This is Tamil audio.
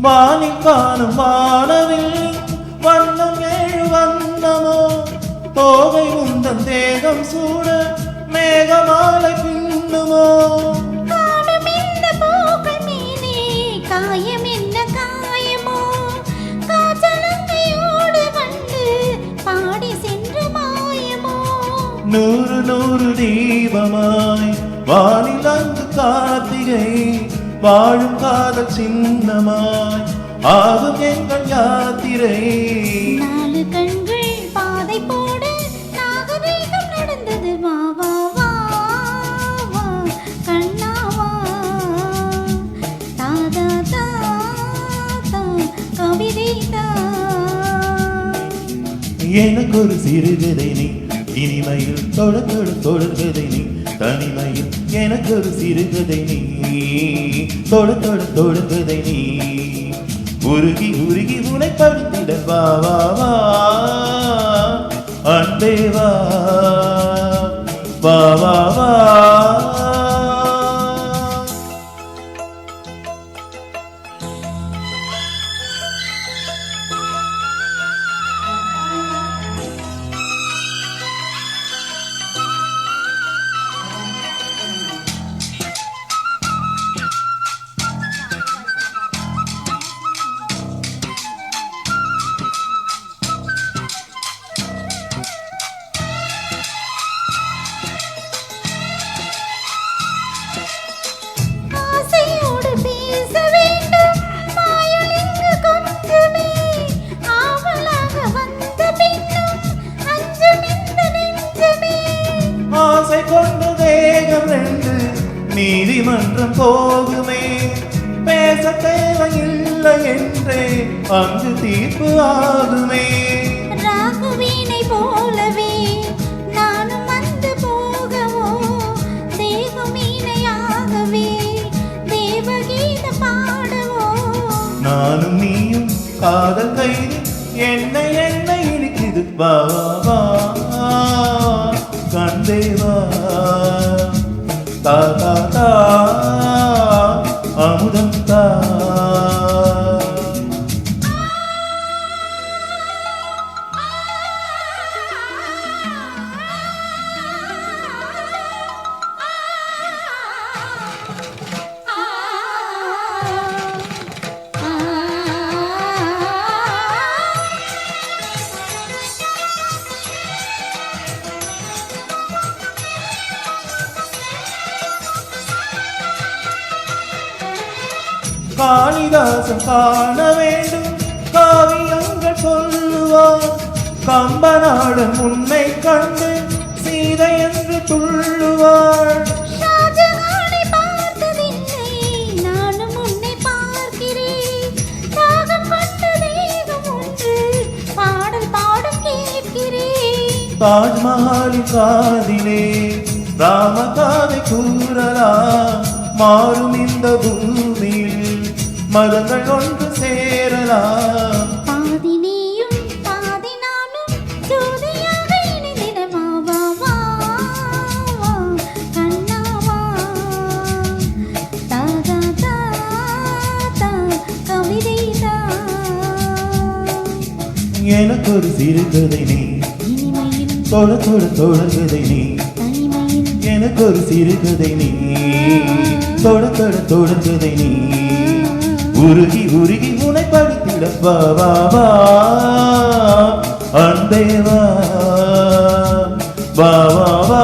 வானில் காணும் வானவில் வண்ணம் ஏழு வண்ணமோ தோகை உந்தன் தேகம் சூட மேகமாலை பின்னுமோ காணும் இந்த பூக்கள் மேலே காயம் என்ன காயமோ காற்றலங்கையோடு வந்து பாடி சென்று மாயமோ நூறு நூறு தீபமாய் வானில் அங்கு கார்த்திகை வாழும் காதல் சின்னமாய் ஆகும் எங்கள் யாத்திரை நாலு கண்கள் பாதை போட நாகரீகம் நடந்தது வா வா வா வா கண்ணாவா தாதா தா தா கவிதை தா எனக்கு ஒரு சிறுகதை நீ இனிமையில் தொடர்கதை நீ தனிமையில் எனக்கு ஒரு சிறுகதை நீ தொடர்கதை நீ உருகி உருகி உனை படித்திட வா வா வா அன்பே வா வா வா வா ஆசையோடு பேச வேண்டும் மாயல் இங்கு கொஞ்சமே ஆவலாக வந்த பின்னும் அஞ்சும் இந்த நெஞ்சமே ஆசை கொண்ட தேகம் ரெண்டு நீதிமன்றம் போகுமே பேச தேவையில்லை என்றே அங்கு தீர்ப்பு ஆகுமே ராகுவீனை போலவே நானும் வந்து போகவோ தேவமீனையாகவே தேவகீத பாடவோ நானும் நீயும் காதல் கைது என்னை இருக்குது வா வா கண்டேவா தா தா தா அமுதம் தா காளிதாசன் காண வேண்டும் காவியங்கள் சொல்லுவார் கம்பநாடன் உன்னை கண்டு சீதை என்று துள்ளுவாள் ஷாஜஹானை பார்த்ததில்லை நானும் உன்னை பார்க்கிறேன் ராகம் கொண்ட தேகம் ஒன்று பாடல் பாடும் கேட்கிறேன் தாஜ்மஹாலின் காதிலே ராம காதை கூறலாம் மாறும் இந்த பூமியில் மதங்கள் ஒன்று சேரலாம் பாதி நீயும் பாதி நானும் ஜோதியாக இணைந்திட வா வா வா வா கண்ணாவா தாதா தா தா கவிதை தா எனக்கு ஒரு சிறுகதை நீ இனிமையில் தொடர்கதை நீ தனிமையில் எனக்கு ஒரு சிறுகதை நீ தொடர்கதை நீ உருகி உருகி உனை படித்திட வா வா வா அன்பே வா வா வா வா